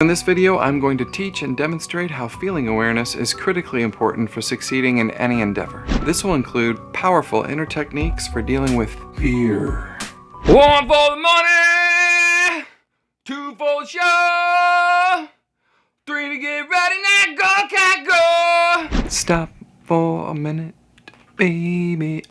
In this video, I'm going to teach and demonstrate how feeling awareness is critically important for succeeding in any endeavor. This will include powerful inner techniques for dealing with fear. 1 for the money, 2 for the show, 3 to get ready, now go, cat, go. Stop for a minute, baby,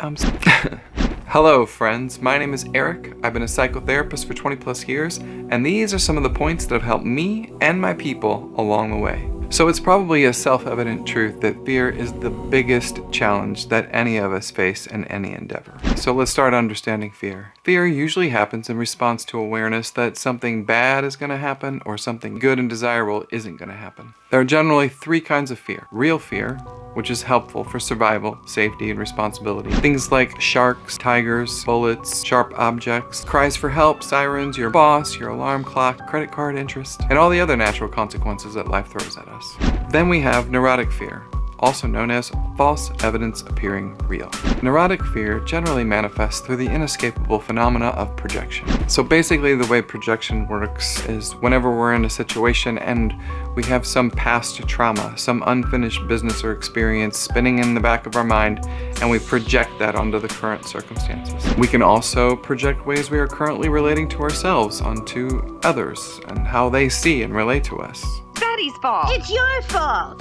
Hello friends, my name is Eric. I've been a psychotherapist for 20 plus years, and these are some of the points that have helped me and my people along the way. So it's probably a self-evident truth that fear is the biggest challenge that any of us face in any endeavor. So let's start understanding fear. Fear usually happens in response to awareness that something bad is going to happen or something good and desirable isn't going to happen. There are generally 3 kinds of fear. Real fear, which is helpful for survival, safety, and responsibility. Things like sharks, tigers, bullets, sharp objects, cries for help, sirens, your boss, your alarm clock, credit card interest, and all the other natural consequences that life throws at us. Then we have neurotic fear, also known as false evidence appearing real. Neurotic fear generally manifests through the inescapable phenomena of projection. So basically the way projection works is whenever we're in a situation and we have some past trauma, some unfinished business or experience spinning in the back of our mind, and we project that onto the current circumstances. We can also project ways we are currently relating to ourselves onto others and how they see and relate to us. Daddy's fault. It's your fault.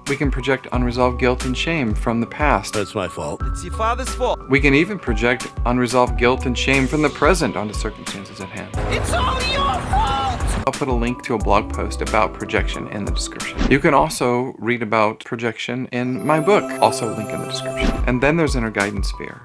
We can project unresolved guilt and shame from the past. That's my fault. It's your father's fault. We can even project unresolved guilt and shame from the present onto circumstances at hand. It's all your fault! I'll put a link to a blog post about projection in the description. You can also read about projection in my book, also link in the description. And then there's inner guidance fear.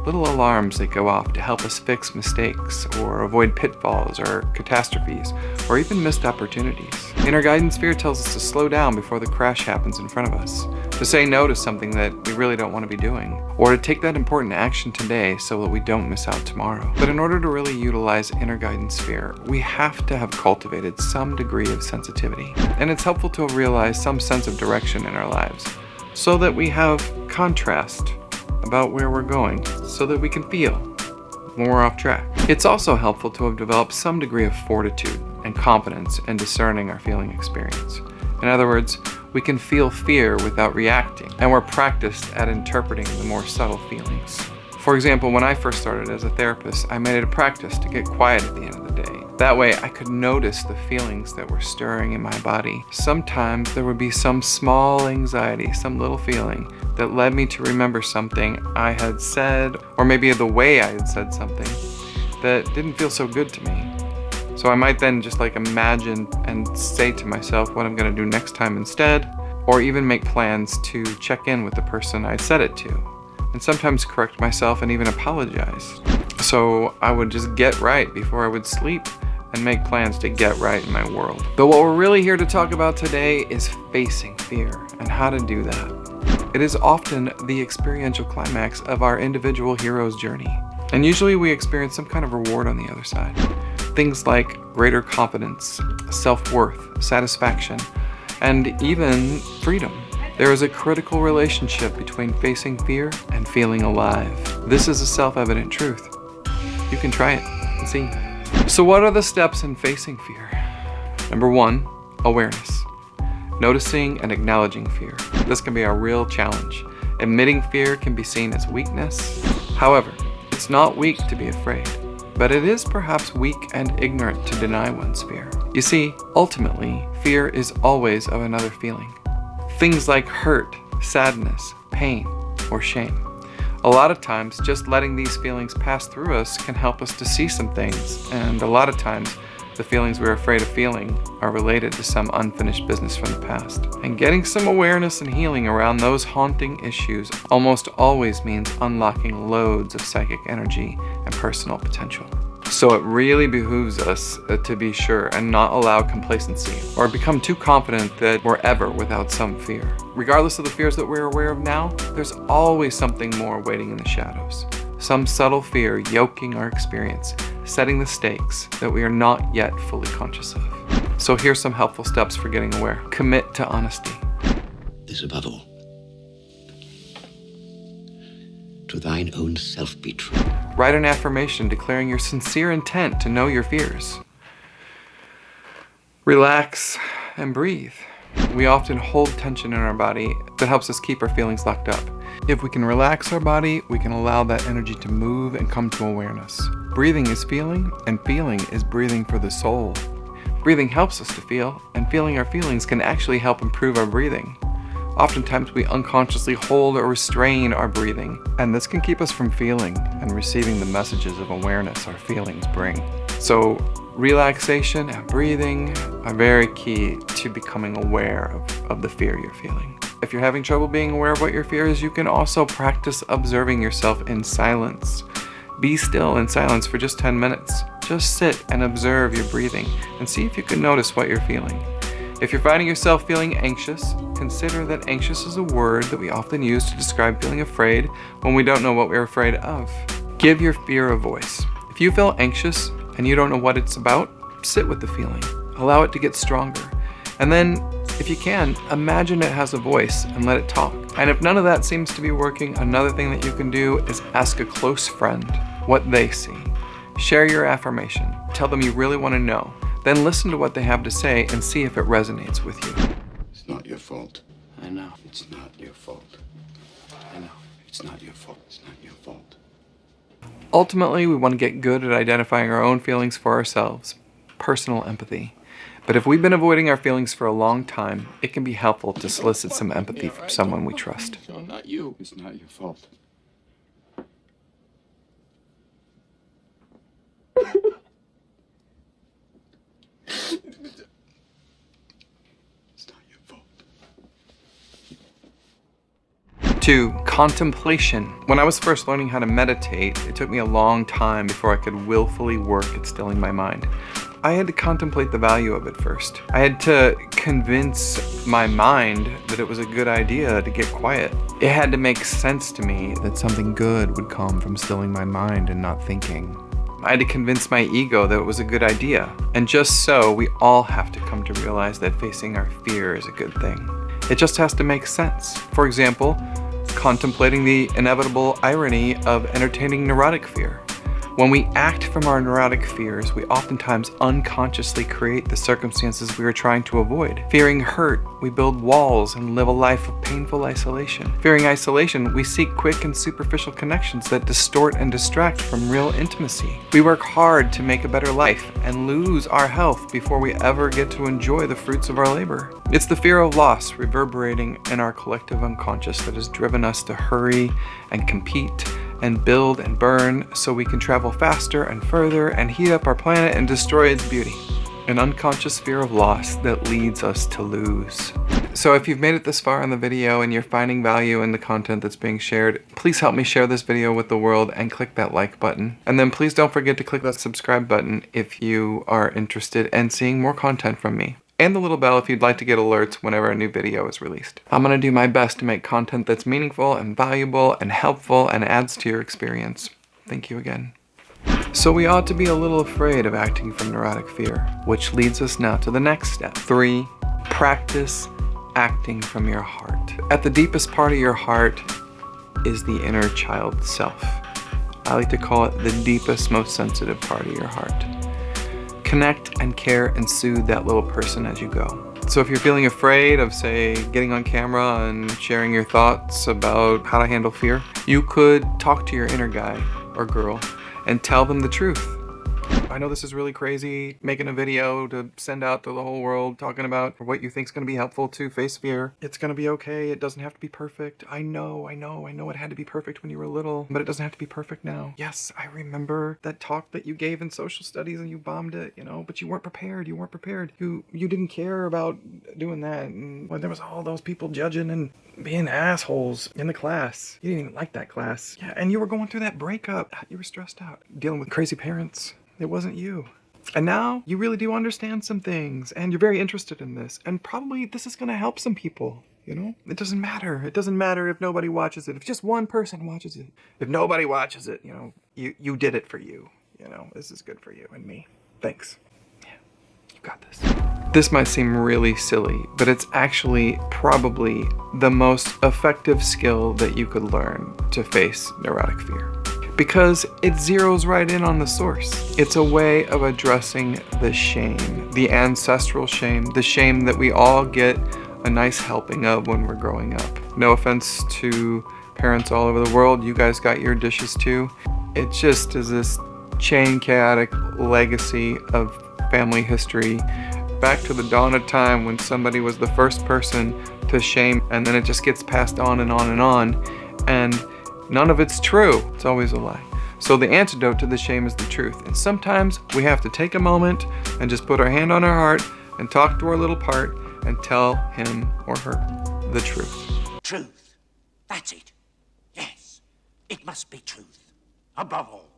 Little alarms that go off to help us fix mistakes or avoid pitfalls or catastrophes or even missed opportunities. Inner guidance fear tells us to slow down before the crash happens in front of us, to say no to something that we really don't want to be doing, or to take that important action today so that we don't miss out tomorrow. But in order to really utilize inner guidance fear, we have to have cultivated some degree of sensitivity. And it's helpful to have realized some sense of direction in our lives so that we have contrast about where we're going so that we can feel when we're off track. It's also helpful to have developed some degree of fortitude and confidence in discerning our feeling experience. In other words, we can feel fear without reacting, and we're practiced at interpreting the more subtle feelings. For example, when I first started as a therapist, I made it a practice to get quiet at the end of the day. That way I could notice the feelings that were stirring in my body. Sometimes there would be some small anxiety, some little feeling that led me to remember something I had said, or maybe the way I had said something that didn't feel so good to me. So I might then just imagine and say to myself what I'm gonna do next time instead, or even make plans to check in with the person I'd said it to, and sometimes correct myself and even apologize. So I would just get right before I would sleep and make plans to get right in my world. But what we're really here to talk about today is facing fear and how to do that. It is often the experiential climax of our individual hero's journey. And usually we experience some kind of reward on the other side. Things like greater confidence, self-worth, satisfaction, and even freedom. There is a critical relationship between facing fear and feeling alive. This is a self-evident truth. You can try it and see. So what are the steps in facing fear? Number 1, awareness. Noticing and acknowledging fear. This can be a real challenge. Admitting fear can be seen as weakness. However, it's not weak to be afraid, but it is perhaps weak and ignorant to deny one's fear. You see, ultimately, fear is always of another feeling. Things like hurt, sadness, pain, or shame. A lot of times, just letting these feelings pass through us can help us to see some things, and a lot of times, the feelings we're afraid of feeling are related to some unfinished business from the past. And getting some awareness and healing around those haunting issues almost always means unlocking loads of psychic energy and personal potential. So it really behooves us to be sure and not allow complacency or become too confident that we're ever without some fear. Regardless of the fears that we're aware of now, there's always something more waiting in the shadows. Some subtle fear yoking our experience, setting the stakes that we are not yet fully conscious of. So here's some helpful steps for getting aware. Commit to honesty. This above all. To thine own self be true. Write an affirmation declaring your sincere intent to know your fears. Relax and breathe. We often hold tension in our body that helps us keep our feelings locked up. If we can relax our body, we can allow that energy to move and come to awareness. Breathing is feeling, and feeling is breathing for the soul. Breathing helps us to feel, and feeling our feelings can actually help improve our breathing. Oftentimes we unconsciously hold or restrain our breathing, and this can keep us from feeling and receiving the messages of awareness our feelings bring. So relaxation and breathing are very key to becoming aware of the fear you're feeling. If you're having trouble being aware of what your fear is, you can also practice observing yourself in silence. Be still in silence for just 10 minutes. Just sit and observe your breathing and see if you can notice what you're feeling. If you're finding yourself feeling anxious, consider that anxious is a word that we often use to describe feeling afraid when we don't know what we're afraid of. Give your fear a voice. If you feel anxious and you don't know what it's about, sit with the feeling. Allow it to get stronger. And then, if you can, imagine it has a voice and let it talk. And if none of that seems to be working, another thing that you can do is ask a close friend what they see. Share your affirmation. Tell them you really want to know. Then listen to what they have to say and see if it resonates with you. It's not your fault. I know. It's not your fault. I know. It's not your fault. It's not your fault. Ultimately, we want to get good at identifying our own feelings for ourselves. Personal empathy. But if we've been avoiding our feelings for a long time, it can be helpful to solicit some empathy from someone we trust. Sean, not you. It's not your fault. It's not your fault. 2. Contemplation. When I was first learning how to meditate, it took me a long time before I could willfully work at stilling my mind. I had to contemplate the value of it first. I had to convince my mind that it was a good idea to get quiet. It had to make sense to me that something good would come from stilling my mind and not thinking. I had to convince my ego that it was a good idea. And just so, we all have to come to realize that facing our fear is a good thing. It just has to make sense. For example, contemplating the inevitable irony of entertaining neurotic fear. When we act from our neurotic fears, we oftentimes unconsciously create the circumstances we are trying to avoid. Fearing hurt, we build walls and live a life of painful isolation. Fearing isolation, we seek quick and superficial connections that distort and distract from real intimacy. We work hard to make a better life and lose our health before we ever get to enjoy the fruits of our labor. It's the fear of loss reverberating in our collective unconscious that has driven us to hurry and compete and build and burn so we can travel faster and further and heat up our planet and destroy its beauty. An unconscious fear of loss that leads us to lose. So if you've made it this far in the video and you're finding value in the content that's being shared, please help me share this video with the world and click that like button. And then please don't forget to click that subscribe button if you are interested in seeing more content from me. And the little bell if you'd like to get alerts whenever a new video is released. I'm gonna do my best to make content that's meaningful and valuable and helpful and adds to your experience. Thank you again. So we ought to be a little afraid of acting from neurotic fear, which leads us now to the next step. 3, practice acting from your heart. At the deepest part of your heart is the inner child self. I like to call it the deepest, most sensitive part of your heart. Connect and care and soothe that little person as you go. So if you're feeling afraid of, say, getting on camera and sharing your thoughts about how to handle fear, you could talk to your inner guy or girl and tell them the truth. I know this is really crazy, making a video to send out to the whole world talking about what you think is going to be helpful to face fear. It's going to be okay. It doesn't have to be perfect. I know it had to be perfect when you were little, but it doesn't have to be perfect now. Yes, I remember that talk that you gave in social studies and you bombed it, but you weren't prepared. You weren't prepared. You didn't care about doing that. And when there was all those people judging and being assholes in the class, you didn't even like that class. Yeah, and you were going through that breakup. You were stressed out, dealing with crazy parents. It wasn't you. And now you really do understand some things and you're very interested in this. And probably this is going to help some people, It doesn't matter. It doesn't matter if nobody watches it. If just one person watches it. If nobody watches it, you did it for you. This is good for you and me. Thanks. Yeah, you got this. This might seem really silly, but it's actually probably the most effective skill that you could learn to face neurotic fear. because it zeroes right in on the source. It's a way of addressing the shame, the ancestral shame, the shame that we all get a nice helping of when we're growing up. No offense to parents all over the world, you guys got your dishes too. It just is this chain chaotic legacy of family history back to the dawn of time when somebody was the first person to shame, and then it just gets passed on and on and on, and none of it's true. It's always a lie. So the antidote to the shame is the truth. And sometimes we have to take a moment and just put our hand on our heart and talk to our little part and tell him or her the truth. Truth. That's it. Yes, it must be truth. Above all.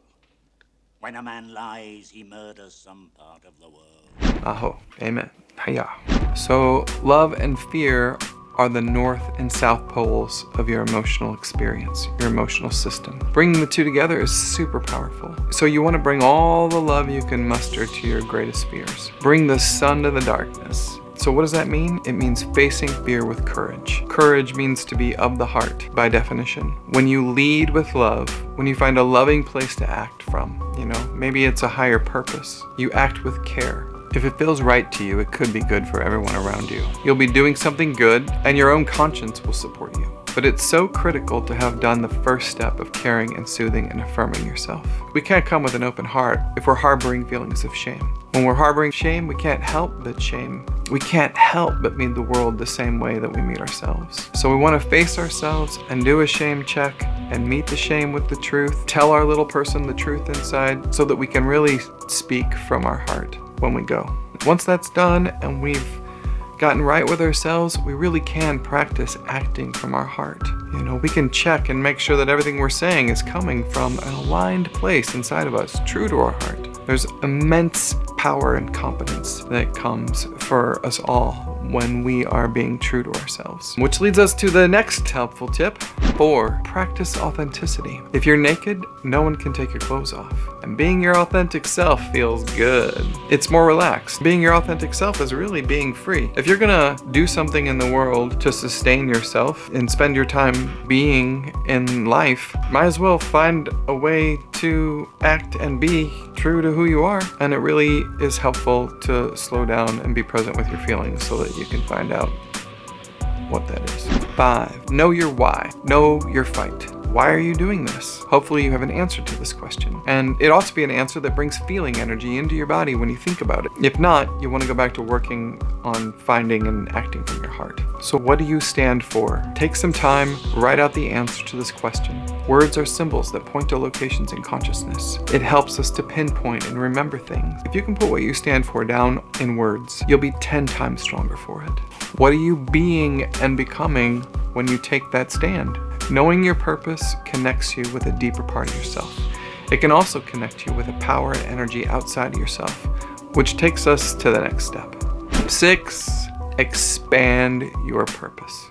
When a man lies, he murders some part of the world. Aho. Amen. Hiya. So love and fear are the north and south poles of your emotional experience, your emotional system. Bringing the two together is super powerful. So you want to bring all the love you can muster to your greatest fears. Bring the sun to the darkness. So what does that mean? It means facing fear with courage. Courage means to be of the heart, by definition. When you lead with love, when you find a loving place to act from, maybe it's a higher purpose, you act with care. If it feels right to you, it could be good for everyone around you. You'll be doing something good, and your own conscience will support you. But it's so critical to have done the first step of caring and soothing and affirming yourself. We can't come with an open heart if we're harboring feelings of shame. When we're harboring shame, we can't help but meet the world the same way that we meet ourselves. So we want to face ourselves and do a shame check and meet the shame with the truth. Tell our little person the truth inside so that we can really speak from our heart when we go. Once that's done and we've gotten right with ourselves, we really can practice acting from our heart. We can check and make sure that everything we're saying is coming from an aligned place inside of us, true to our heart. There's immense power and competence that comes for us all when we are being true to ourselves. Which leads us to the next helpful tip. 4, practice authenticity. If you're naked, no one can take your clothes off. And being your authentic self feels good. It's more relaxed. Being your authentic self is really being free. If you're gonna do something in the world to sustain yourself and spend your time being in life, might as well find a way to act and be true to who you are. And it really is helpful to slow down and be present with your feelings so that you can find out what that is. 5, know your why. Know your fight. Why are you doing this? Hopefully you have an answer to this question. And it ought to be an answer that brings feeling energy into your body when you think about it. If not, you want to go back to working on finding and acting from your heart. So what do you stand for? Take some time, write out the answer to this question. Words are symbols that point to locations in consciousness. It helps us to pinpoint and remember things. If you can put what you stand for down in words, you'll be 10 times stronger for it. What are you being and becoming when you take that stand? Knowing your purpose connects you with a deeper part of yourself. It can also connect you with a power and energy outside of yourself, which takes us to the next step. 6, expand your purpose.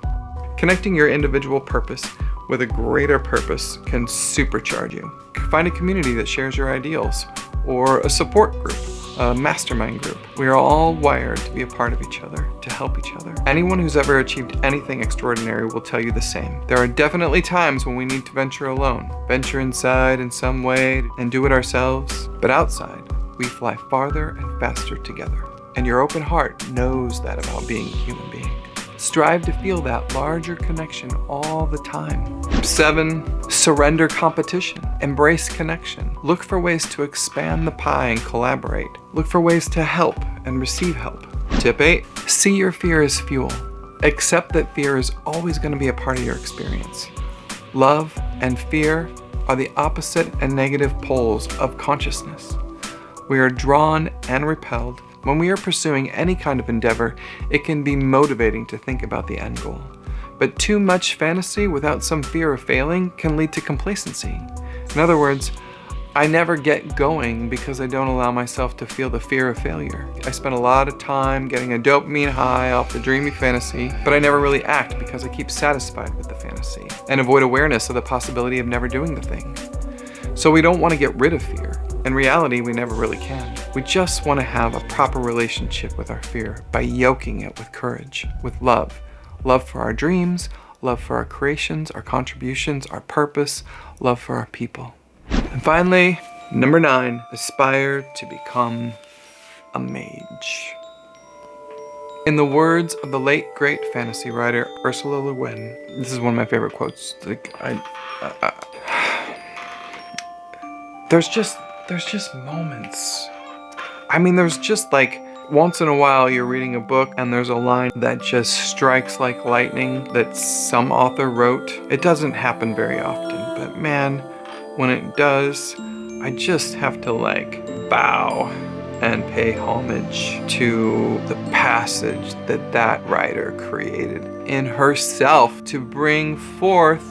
Connecting your individual purpose with a greater purpose can supercharge you. Find a community that shares your ideals, or a support group, a mastermind group. We are all wired to be a part of each other, to help each other. Anyone who's ever achieved anything extraordinary will tell you the same. There are definitely times when we need to venture alone, venture inside in some way and do it ourselves. But outside, we fly farther and faster together. And your open heart knows that about being a human being. Strive to feel that larger connection all the time. 7, surrender competition. Embrace connection. Look for ways to expand the pie and collaborate. Look for ways to help and receive help. Tip 8, see your fear as fuel. Accept that fear is always going to be a part of your experience. Love and fear are the opposite and negative poles of consciousness. We are drawn and repelled. When we are pursuing any kind of endeavor, it can be motivating to think about the end goal. But too much fantasy without some fear of failing can lead to complacency. In other words, I never get going because I don't allow myself to feel the fear of failure. I spend a lot of time getting a dopamine high off the dreamy fantasy, but I never really act because I keep satisfied with the fantasy and avoid awareness of the possibility of never doing the thing. So we don't want to get rid of fear. In reality, we never really can. We just want to have a proper relationship with our fear by yoking it with courage, with love. Love for our dreams, love for our creations, our contributions, our purpose, love for our people. And finally, number 9, aspire to become a mage. In the words of the late great fantasy writer Ursula Le Guin, this is one of my favorite quotes. Like there's just moments. I mean, there's just like once in a while you're reading a book and there's a line that just strikes like lightning that some author wrote. It doesn't happen very often, but man, when it does, I just have to like bow and pay homage to the passage that writer created in herself to bring forth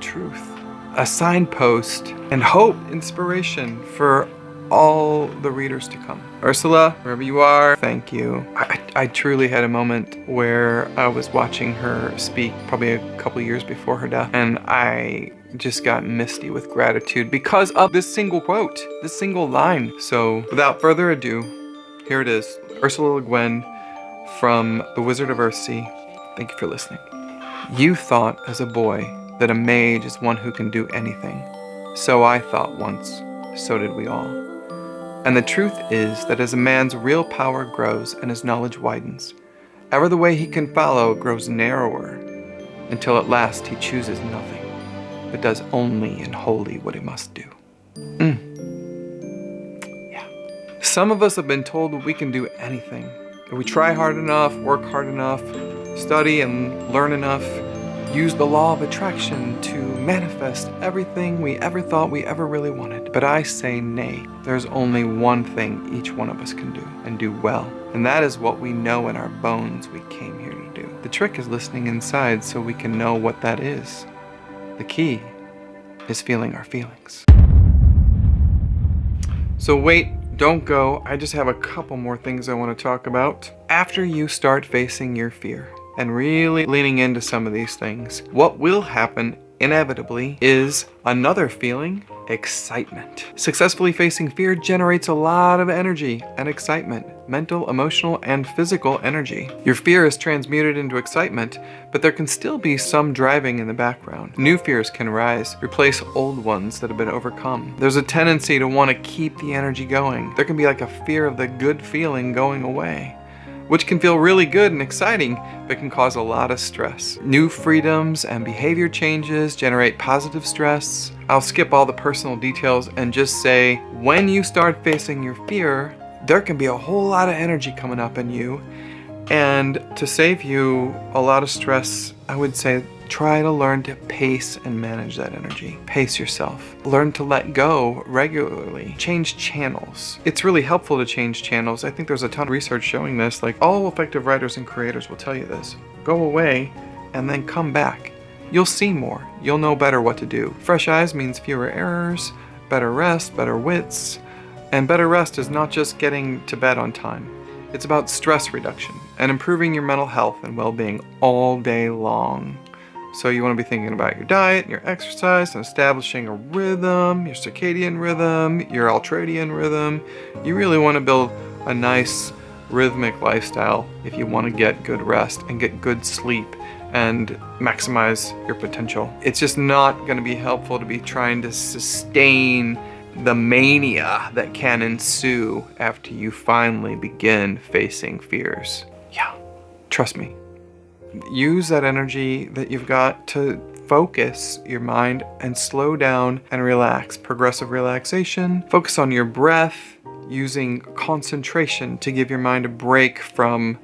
truth, a signpost, and hope, inspiration for all the readers to come. Ursula, wherever you are, thank you. I truly had a moment where I was watching her speak probably a couple years before her death, and I just got misty with gratitude because of this single quote, this single line. So without further ado, here it is, Ursula Le Guin from The Wizard of Earthsea. Thank you for listening. You thought as a boy that a mage is one who can do anything. So I thought once, so did we all. And the truth is that as a man's real power grows and his knowledge widens, ever the way he can follow grows narrower, until at last he chooses nothing, but does only and wholly what he must do. Yeah. Some of us have been told that we can do anything. If we try hard enough, work hard enough, study and learn enough, use the law of attraction to manifest everything we ever thought we ever really wanted. But I say nay. There's only one thing each one of us can do, and do well. And that is what we know in our bones we came here to do. The trick is listening inside so we can know what that is. The key is feeling our feelings. So wait, don't go. I just have a couple more things I want to talk about. After you start facing your fear and really leaning into some of these things, what will happen inevitably is another feeling, excitement. Successfully facing fear generates a lot of energy and excitement, mental, emotional, and physical energy. Your fear is transmuted into excitement, but there can still be some driving in the background. New fears can rise, replace old ones that have been overcome. There's a tendency to want to keep the energy going. There can be like a fear of the good feeling going away, which can feel really good and exciting, but can cause a lot of stress. New freedoms and behavior changes generate positive stress. I'll skip all the personal details and just say, when you start facing your fear, there can be a whole lot of energy coming up in you. And to save you a lot of stress, I would say, try to learn to pace and manage that energy. Pace yourself. Learn to let go regularly. Change channels. It's really helpful to change channels. I think there's a ton of research showing this. Like, all effective writers and creators will tell you this. Go away and then come back. You'll see more. You'll know better what to do. Fresh eyes means fewer errors, better rest, better wits. And better rest is not just getting to bed on time. It's about stress reduction and improving your mental health and well-being all day long. So you want to be thinking about your diet, and your exercise, and establishing a rhythm, your circadian rhythm, your ultradian rhythm. You really want to build a nice rhythmic lifestyle if you want to get good rest and get good sleep and maximize your potential. It's just not going to be helpful to be trying to sustain the mania that can ensue after you finally begin facing fears. Yeah, trust me. Use that energy that you've got to focus your mind and slow down and relax. Progressive relaxation. Focus on your breath, using concentration to give your mind a break from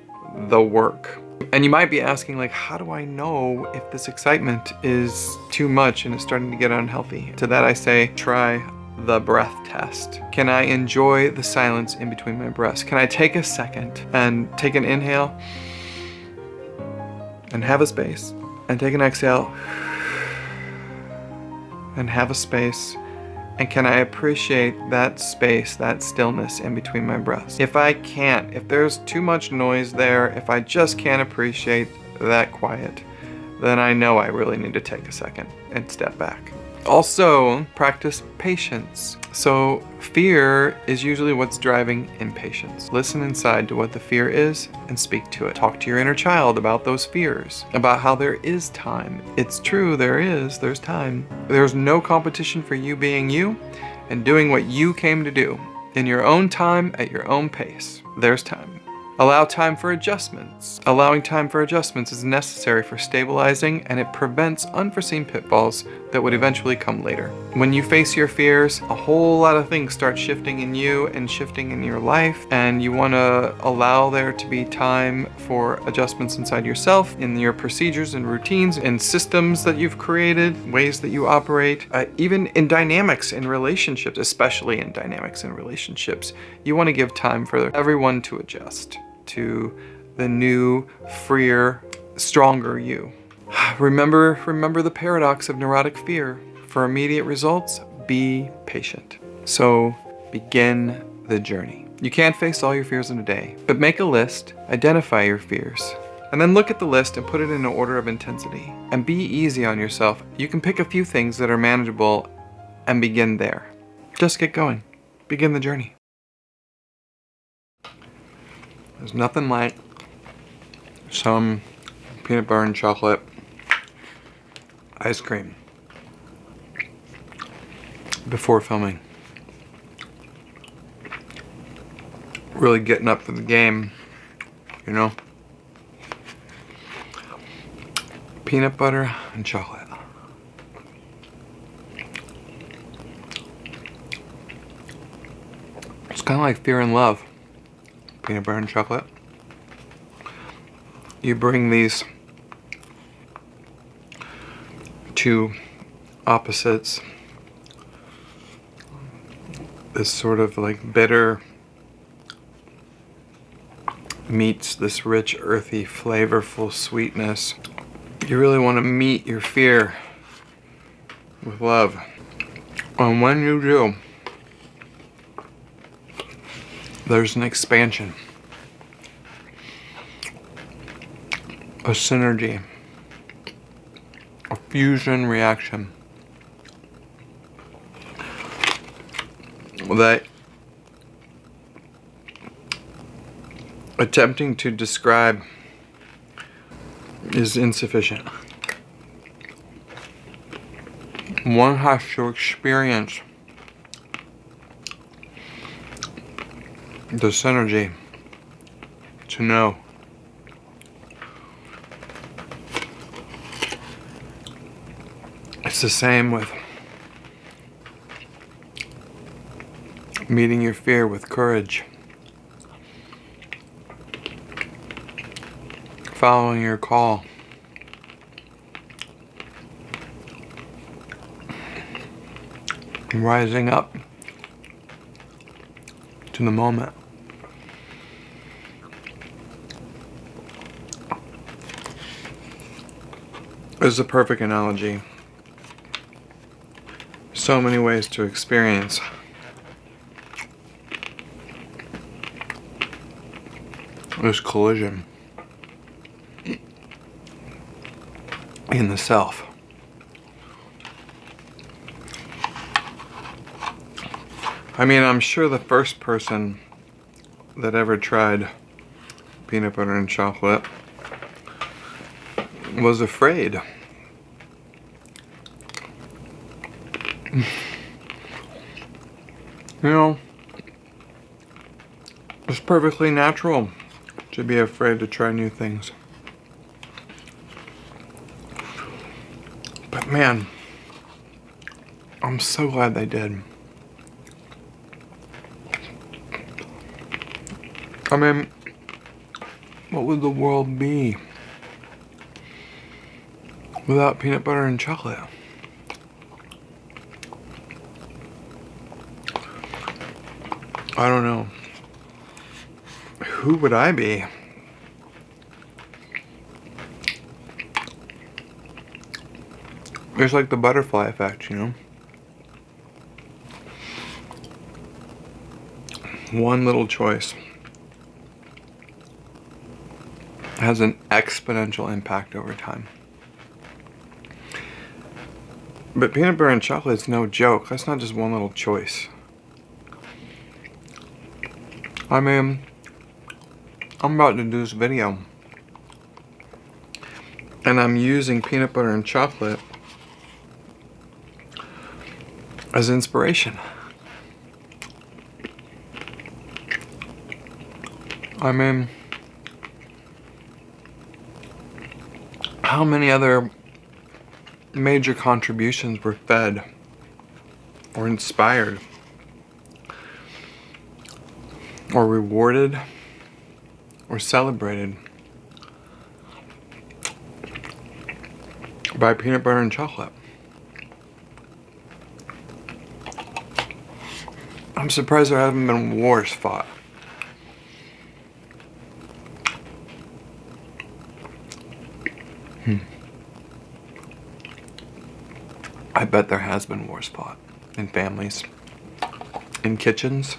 the work. And you might be asking, like, how do I know if this excitement is too much and it's starting to get unhealthy? To that I say, try the breath test. Can I enjoy the silence in between my breaths? Can I take a second and take an inhale and have a space, and take an exhale and have a space? And can I appreciate that space, that stillness in between my breaths? If I can't, if there's too much noise there, if I just can't appreciate that quiet, then I know I really need to take a second and step back. Also, practice patience. So, fear is usually what's driving impatience. Listen inside to what the fear is and speak to it. Talk to your inner child about those fears, about how there is time. It's true, there's time. There's no competition for you being you and doing what you came to do in your own time at your own pace. There's time. Allow time for adjustments. Allowing time for adjustments is necessary for stabilizing, and it prevents unforeseen pitfalls that would eventually come later. When you face your fears, a whole lot of things start shifting in you and shifting in your life, and you want to allow there to be time for adjustments inside yourself, in your procedures and routines and systems that you've created, ways that you operate, even in dynamics in relationships, especially in dynamics in relationships. You want to give time for everyone to adjust to the new, freer, stronger you. Remember the paradox of neurotic fear. For immediate results, be patient. So begin the journey. You can't face all your fears in a day, but make a list, identify your fears, and then look at the list and put it in an order of intensity. And be easy on yourself. You can pick a few things that are manageable and begin there. Just get going. Begin the journey. There's nothing like some peanut butter and chocolate ice cream before filming. Really getting up for the game, you know? Peanut butter and chocolate. It's kind of like fear and love. Peanut butter and chocolate. You bring these two opposites, this sort of like bitter meets this rich, earthy, flavorful sweetness. You really want to meet your fear with love. And when you do, there's an expansion, a synergy, a fusion reaction that attempting to describe is insufficient. One has to experience the synergy to know. It's the same with meeting your fear with courage, following your call, rising up to the moment. It's a perfect analogy. So many ways to experience this collision in the self. I mean, I'm sure the first person that ever tried peanut butter and chocolate was afraid. You know, it's perfectly natural to be afraid to try new things. But man, I'm so glad they did. I mean, what would the world be without peanut butter and chocolate? I don't know. Who would I be? It's like the butterfly effect, you know? One little choice has an exponential impact over time. But peanut butter and chocolate is no joke. That's not just one little choice. I mean, I'm about to do this video, and I'm using peanut butter and chocolate as inspiration. I mean, how many other major contributions were fed or inspired or rewarded or celebrated by peanut butter and chocolate? I'm surprised there haven't been wars fought. I bet there has been wars fought in families, in kitchens.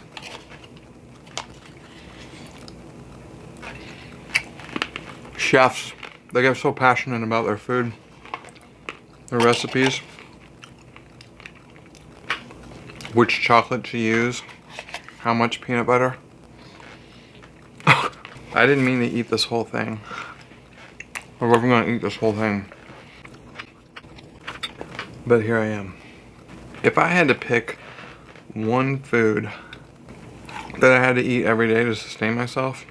Chefs, they get so passionate about their food, their recipes, which chocolate to use, how much peanut butter. I didn't mean to eat this whole thing. I wasn't gonna eat this whole thing. But here I am. If I had to pick one food that I had to eat every day to sustain myself,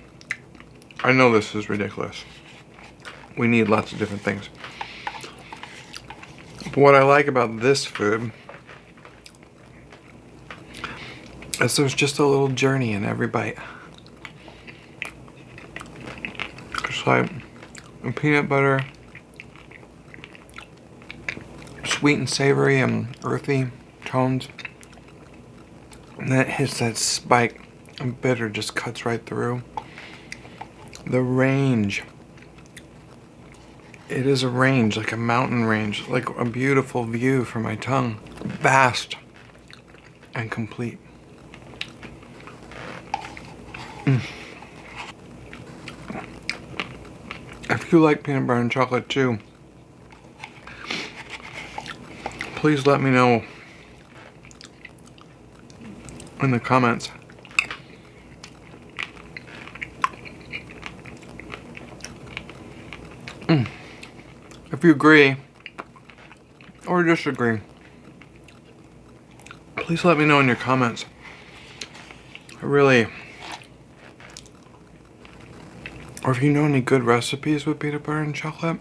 I know this is ridiculous. We need lots of different things. But what I like about this food is there's just a little journey in every bite. It's like peanut butter, sweet and savory and earthy tones. And then it hits that spike and bitter just cuts right through. The range. It is a range, like a mountain range, like a beautiful view for my tongue. Vast and complete. If you like peanut butter and chocolate too, please let me know in the comments. If you agree or disagree, please let me know in your comments. Or if you know any good recipes with peanut butter and chocolate,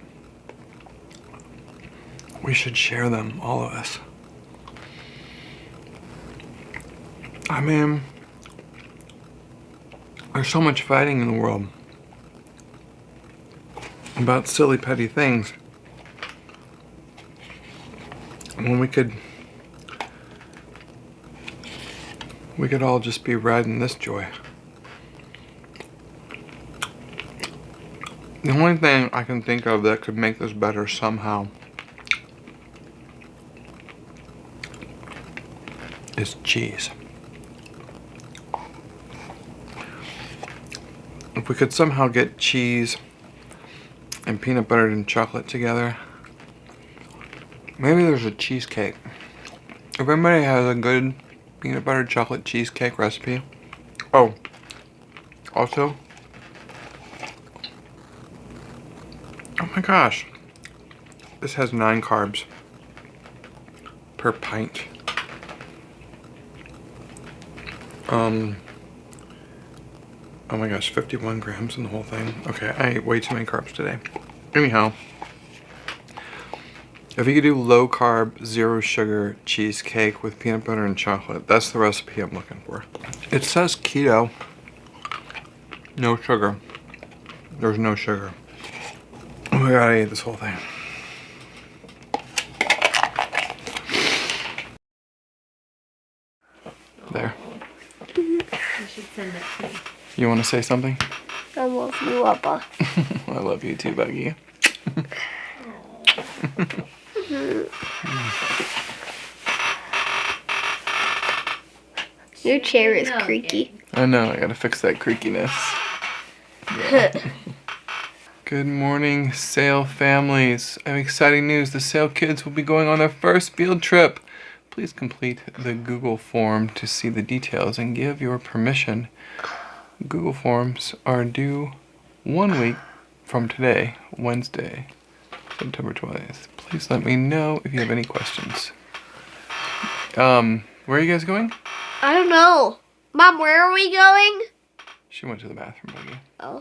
we should share them, all of us. I mean, there's so much fighting in the world about silly, petty things, when we could all just be riding this joy. The only thing I can think of that could make this better somehow is cheese. If we could somehow get cheese and peanut butter and chocolate together, maybe there's a cheesecake. If anybody has a good peanut butter chocolate cheesecake recipe. Oh, also, oh my gosh, this has 9 carbs per pint. Oh my gosh, 51 grams in the whole thing. Okay, I ate way too many carbs today. Anyhow, if you could do low carb, 0 sugar cheesecake with peanut butter and chocolate, that's the recipe I'm looking for. It says keto, no sugar. There's no sugar. Oh my god, I ate this whole thing. There. You should send it to me. You want to say something? I love you, Papa. I love you too, Buggy. Your chair is creaky. I know, I gotta fix that creakiness. Good morning, Sail families. I have exciting news. The Sail kids will be going on their first field trip. Please complete the Google form to see the details and give your permission. Google forms are due 1 week from today, Wednesday, September 20th. Please let me know if you have any questions. Where are you guys going? I don't know. Mom, where are we going? She went to the bathroom, Buggy. Oh.